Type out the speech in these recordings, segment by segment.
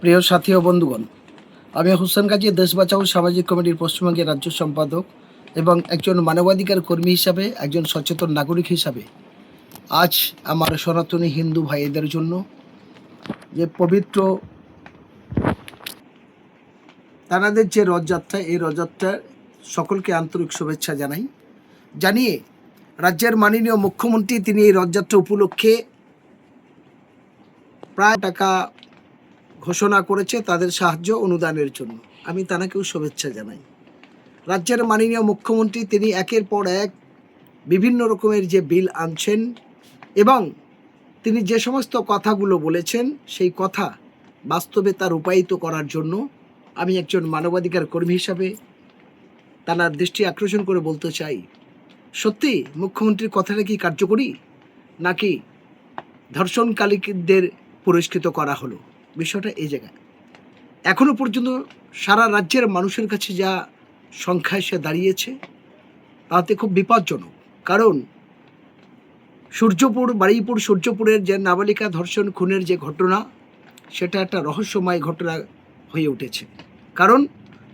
প্রিয় সাথী ও বন্ধুগণ, আমি হোসেন গাজী দেশ বাঁচাও সামাজিক কমিটির পশ্চিমবঙ্গের রাজ্য সম্পাদক এবং একজন মানবাধিকার কর্মী হিসাবে, একজন সচেতন নাগরিক হিসাবে আজ আমার সনাতনী হিন্দু ভাইদের জন্য যে পবিত্র তানাদের যে রথযাত্রা, এই রথযাত্রার সকলকে আন্তরিক শুভেচ্ছা জানিয়ে রাজ্যের মাননীয় মুখ্যমন্ত্রী তিনি এই রথযাত্রা উপলক্ষে প্রায় টাকা ঘোষণা করেছে তাদের সাহায্য অনুদানের জন্য। আমি তানাকেও শুভেচ্ছা জানাই। রাজ্যের মাননীয় মুখ্যমন্ত্রী তিনি একের পর এক বিভিন্ন রকমের যে বিল আনছেন এবং তিনি যে সমস্ত কথাগুলো বলেছেন সেই কথা বাস্তবে তা রূপায়িত করার জন্য আমি একজন মানবাধিকার কর্মী হিসাবে তার দৃষ্টি আকর্ষণ করে বলতে চাই, সত্যি মুখ্যমন্ত্রীর কথাটা কি কার্যকরী, নাকি ধর্ষণকারীদের পুরস্কৃত করা হলো? বিষয়টা এই জায়গায় এখনো পর্যন্ত সারা রাজ্যের মানুষের কাছে যা সংখ্যা এসে দাঁড়িয়েছে তাতে খুব বিপজ্জনক। কারণ বারুইপুর সূর্যপুরের যে নাবালিকা ধর্ষণ খুনের যে ঘটনা, সেটা একটা রহস্যময় ঘটনা হয়ে উঠেছে। কারণ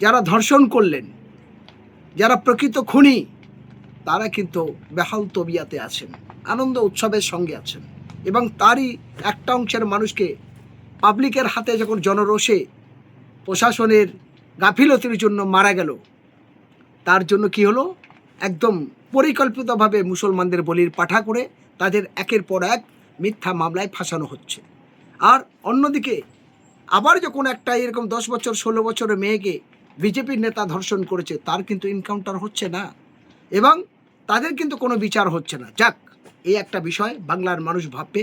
যারা ধর্ষণ করলেন, যারা প্রকৃত খুনি, তারা কিন্তু বেহাল তবিয়াতে আছেন, আনন্দ উৎসবের সঙ্গে আছেন এবং তারই একটা অংশের মানুষকে পাবলিকের হাতে যখন জনরোষে প্রশাসনের গাফিলতির জন্য মারা গেল, তার জন্য কি হলো, একদম পরিকল্পিতভাবে মুসলমানদের বলির পাঠা করে তাদের একের পর এক মিথ্যা মামলায় ফাঁসানো হচ্ছে। আর অন্যদিকে আবার যখন একটা এরকম 10 বছর 16 বছরের মেয়েকে বিজেপির নেতা ধর্ষণ করেছে, তার কিন্তু এনকাউন্টার হচ্ছে না এবং তাদের কিন্তু কোনো বিচার হচ্ছে না। যাক, এই একটা বিষয় বাংলার মানুষ ভাববে।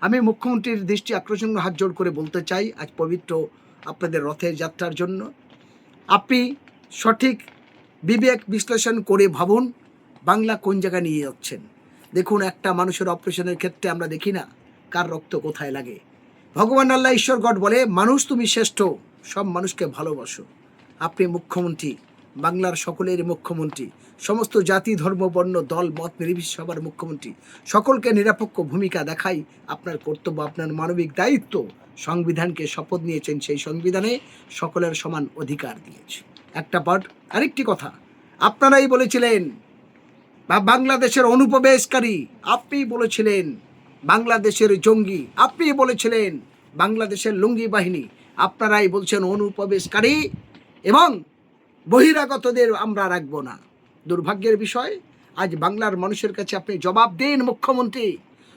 আমি মুখ্যমন্ত্রীর দৃষ্টি আকর্ষণ হাত জোড় করে বলতে চাই, আজ পবিত্র আপনাদের রথের যাত্রার জন্য আপনি সঠিক বিবেক বিশ্লেষণ করে ভাবুন বাংলা কোন জায়গায় নিয়ে যাচ্ছেন। দেখুন, একটা মানুষের অপারেশনের ক্ষেত্রে আমরা দেখি না কার রক্ত কোথায় লাগে। ভগবান আল্লাহ ঈশ্বর গড বলে, মানুষ তুমি শ্রেষ্ঠ, সব মানুষকে ভালোবাসো। আপনি মুখ্যমন্ত্রী, বাংলার সকলের মুখ্যমন্ত্রী, সমস্ত জাতি ধর্ম বর্ণ দল মত নির্বিশেষে সবার মুখ্যমন্ত্রী, সকলকে নিরপেক্ষ ভূমিকা দেখাই আপনার কর্তব্য, আপনার মানবিক দায়িত্ব। সংবিধানকে শপথ নিয়েছেন, সেই সংবিধানে সকলের সমান অধিকার দিয়েছে। একটা পার্ট। আরেকটি কথা, আপনারাই বলেছিলেন বাংলাদেশের অনুপ্রবেশকারী, আপনি বলেছিলেন বাংলাদেশের জঙ্গি, আপনি বলেছিলেন বাংলাদেশের লুঙ্গি বাহিনী, আপনারাই বলছেন অনুপ্রবেশকারী এবং বহিরাগতদের আমরা রাখবো না। দুর্ভাগ্যের বিষয়, আজ বাংলার মানুষের কাছে আপনি জবাব দিন মুখ্যমন্ত্রী,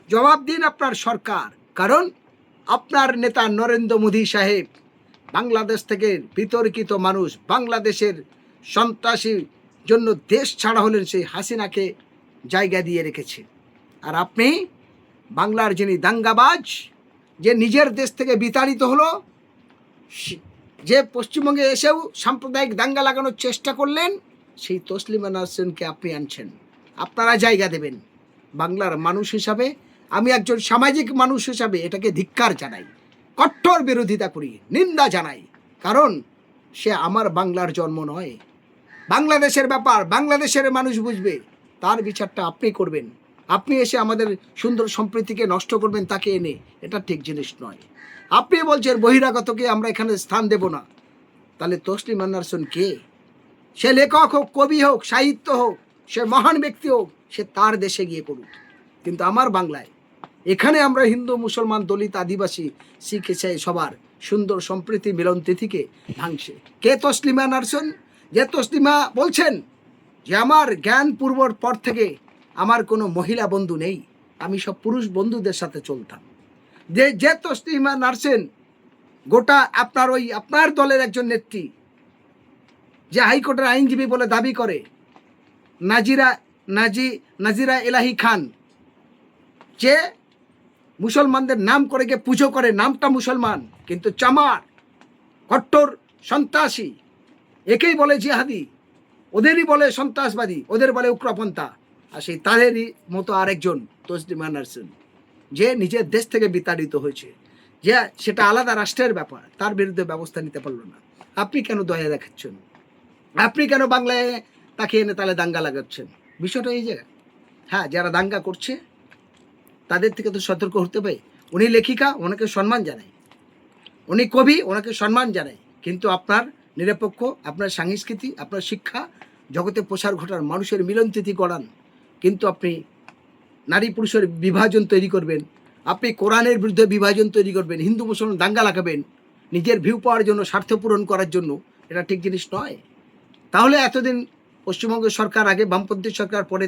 জবাব দিন আপনার সরকার। কারণ আপনার নেতা নরেন্দ্র মোদী সাহেব বাংলাদেশ থেকে বিতর্কিত মানুষ, বাংলাদেশের সন্ত্রাসীর জন্য দেশ ছাড়া হলেন সেই হাসিনাকে জায়গা দিয়ে রেখেছে। আর আপনি বাংলার যিনি দাঙ্গাবাজ, যে নিজের দেশ থেকে বিতাড়িত হলো, যে পশ্চিমবঙ্গে এসেও সাম্প্রদায়িক দাঙ্গা লাগানোর চেষ্টা করলেন, সেই তসলিমা নাসরিনকে আপনি আনছেন। আপনারা জায়গা দেবেন। বাংলার মানুষ হিসাবে, আমি একজন সামাজিক মানুষ হিসাবে এটাকে ধিক্কার জানাই, কঠোর বিরোধিতা করি, নিন্দা জানাই। কারণ সে আমার বাংলার জন্ম নয়। বাংলাদেশের ব্যাপার বাংলাদেশের মানুষ বুঝবে, তার বিচারটা আপনি করবেন। আপনি এসে আমাদের সুন্দর সম্প্রীতিকে নষ্ট করবেন তাকে এনে, এটা ঠিক জিনিস নয়। আপনি বলছেন বহিরাগতকে আমরা এখানে স্থান দেব না, তাহলে তসলিমা নাসরিন কে? সে লেখক হোক, কবি হোক, সাহিত্য হোক, সে মহান ব্যক্তি হোক, সে তার দেশে গিয়ে করুক। কিন্তু আমার বাংলায়, এখানে আমরা হিন্দু মুসলমান দলিত আদিবাসী শিখ ইসাই সবার সুন্দর সম্প্রীতি মিলন তিথিকে ভাঙছে কে? তসলিমা নাসরিন। যে তসলিমা বলছেন যে আমার জ্ঞান পূর্বর পর থেকে আমার কোনো মহিলা বন্ধু নেই, আমি সব পুরুষ বন্ধুদের সাথে চলতাম। যে তসলিমা নাসরিন গোটা আপনার দলের একজন নেত্রী, যে হাইকোর্টের আইনজীবী বলে দাবি করে, নাজিরা এলাহি খান, যে মুসলমানদের নাম করে গিয়ে পুজো করে, নামটা মুসলমান কিন্তু চামার, কট্টর সন্ত্রাসী, একেই বলে জিহাদি, ওদেরই বলে সন্ত্রাসবাদী, ওদের বলে উগ্রপন্থা। আর সেই তাদেরই মতো আরেকজন তসলিমা নাসরিন, যে নিজের দেশ থেকে বিতাড়িত হয়েছে, যে সেটা আলাদা রাষ্ট্রের ব্যাপার, তার বিরুদ্ধে ব্যবস্থা নিতে পারলো না। আপনি কেন দয়া দেখাচ্ছেন? আপনি কেন বাংলায় তাকে এনে তাহলে দাঙ্গা লাগাচ্ছেন? বিষয়টা এই জায়গায়। হ্যাঁ, যারা দাঙ্গা করছে তাদের থেকে তো সতর্ক হতে হবে। উনি লেখিকা, ওনাকে সম্মান জানাই, উনি কবি, ওনাকে সম্মান জানাই, কিন্তু আপনার নিরপেক্ষ, আপনার সংস্কৃতি, আপনার শিক্ষা জগতে প্রসার ঘটান, মানুষের মিলনতিথি করান, কিন্তু আপনি নারী পুরুষের বিভাজন তৈরি করবেন, আপনি কোরআনের বিরুদ্ধে বিভাজন তৈরি করবেন, হিন্দু মুসলমান দাঙ্গা লাগাবেন নিজের ভিউ পাওয়ার জন্য, স্বার্থ পূরণ করার জন্য, এটা ঠিক জিনিস নয়। তাহলে এতদিন পশ্চিমবঙ্গের সরকার, আগে বামপন্থী সরকার, পরে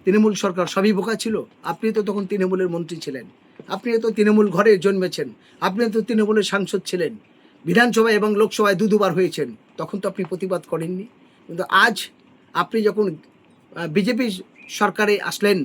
তৃণমূল সরকার, সবই বোকা ছিল। আপনি তো তখন তৃণমূলের মন্ত্রী ছিলেন, আপনি তো তৃণমূল ঘরে জন্মেছেন, আপনি তো তৃণমূলের সাংসদ ছিলেন, বিধানসভায় এবং লোকসভায় দুবার হয়েছেন, তখন তো আপনি প্রতিবাদ করেননি। কিন্তু আজ আপনি যখন বিজেপি সরকারে আসলেন,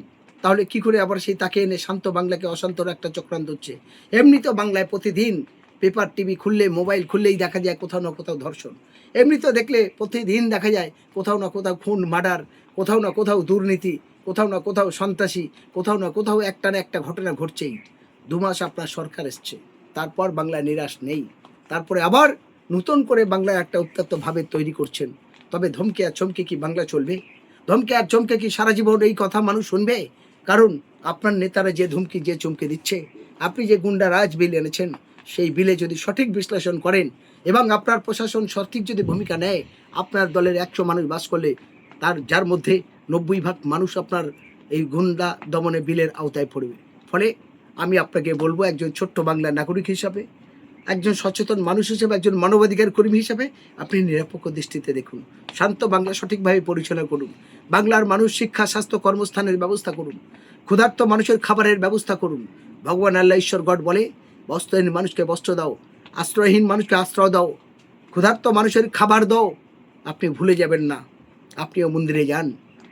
তাহলে কি করে আবার সেই তাকে এনে শান্ত বাংলাকে অশান্তর একটা চক্রান্ত হচ্ছে। এমনি তো বাংলায় প্রতিদিন পেপার টিভি খুললে, মোবাইল খুললেই দেখা যায় কোথাও না কোথাও ধর্ষণ, এমনি তো দেখলে প্রতিদিন দেখা যায় কোথাও না কোথাও খুন, মার্ডার, কোথাও না কোথাও দুর্নীতি, কোথাও না কোথাও সন্ত্রাসী, কোথাও না কোথাও একটা না একটা ঘটনা ঘটছেই। 2 মাস আপনার সরকার এসছে, তারপর বাংলায় নিরাশ নেই, তারপরে আবার নতুন করে বাংলায় একটা উত্তপ্ত ভাবে তৈরি করছেন। তবে ধমকে আর চমকে কি বাংলা চলবে? ধমকে আর চমকে কি সারা জীবন এই কথা মানুষ শুনবে? কারণ আপনার নেতারা যে ধমকি, যে চমকে দিচ্ছে, আপনি যে গুন্ডা রাজ বিল এনেছেন, সেই বিলে যদি সঠিক বিশ্লেষণ করেন এবং আপনার প্রশাসন সঠিক যদি ভূমিকা নেয়, আপনার দলের 100 মানুষ বাস করলে যার মধ্যে 90% মানুষ আপনার এই গুন্ডা দমনে বিলের আওতায় পড়বে। ফলে আমি আপনাকে বলবো, একজন ছোট্ট বাংলার নাগরিক হিসাবে, একজন সচেতন মানুষ হিসেবে, একজন মানবাধিকার কর্মী হিসাবে আপনি নিরপেক্ষ দৃষ্টিতে দেখুন, শান্ত বাংলা সঠিকভাবে পরিচালনা করুন, বাংলার মানুষ শিক্ষা, স্বাস্থ্য, কর্মস্থানের ব্যবস্থা করুন, ক্ষুধার্ত মানুষের খাবারের ব্যবস্থা করুন। ভগবান আল্লাহ ঈশ্বর গড বলে, বস্ত্রহীন মানুষকে বস্ত্র দাও, আশ্রয়হীন মানুষকে আশ্রয় দাও, ক্ষুধার্ত মানুষের খাবার দাও। আপনি ভুলে যাবেন না, আপনিও মন্দিরে যান,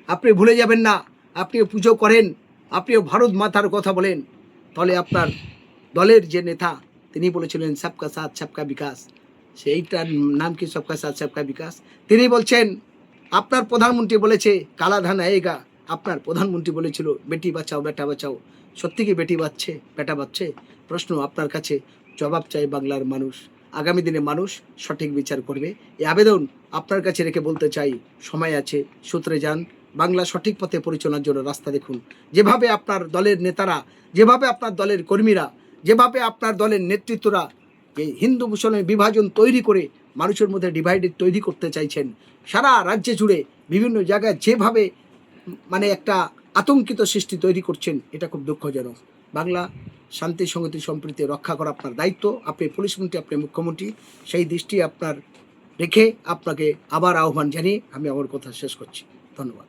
আপনি ভুলে যাবেন না, আপনিও পুজো করেন, আপনিও ভারত মাতার কথা বলেন। তাহলে আপনার দলের যে নেতা, তিনি বলেছিলেন সবকা সাথ সবকা বিকাশ, সেইটার নাম কি সবকা সাথ সবকা বিকাশ? তিনি বলছেন, আপনার প্রধানমন্ত্রী বলেছে কালা ধান আয়েগা, আপনার প্রধানমন্ত্রী বলেছিল বেটি বাঁচাও বেটা বাঁচাও। সত্যি কি বেটি বাঁচছে, বেটা বাঁচছে? প্রশ্ন আপনার কাছে, জবাব চাই বাংলার মানুষ। আগামী দিনে মানুষ সঠিক বিচার করবে। এই আবেদন আপনার কাছে রেখে বলতে চাই, সময় আছে, সূত্রে যান, বাংলা সঠিক পথে পরিচালনার জন্য রাস্তা দেখুন। যেভাবে আপনার দলের নেতারা, যেভাবে আপনার দলের কর্মীরা, যেভাবে আপনার দলের নেতৃত্বরা এই হিন্দু মুসলমান বিভাজন তৈরি করে মানুষের মধ্যে ডিভাইডেড তৈরি করতে চাইছেন, সারা রাজ্যে জুড়ে বিভিন্ন জায়গায় যেভাবে মানে একটা আতঙ্কিত সৃষ্টি তৈরি করছেন, এটা খুব দুঃখজনক। বাংলা শান্তি, সংহতি, সম্প্রীতি রক্ষা করা আপনার দায়িত্ব। আপনি পুলিশ মন্ত্রী, আপনি মুখ্যমন্ত্রী, সেই দৃষ্টি আপনার রেখে আপনাকে আবার আহ্বান জানিয়ে আমি আমার কথা শেষ করছি। ধন্যবাদ।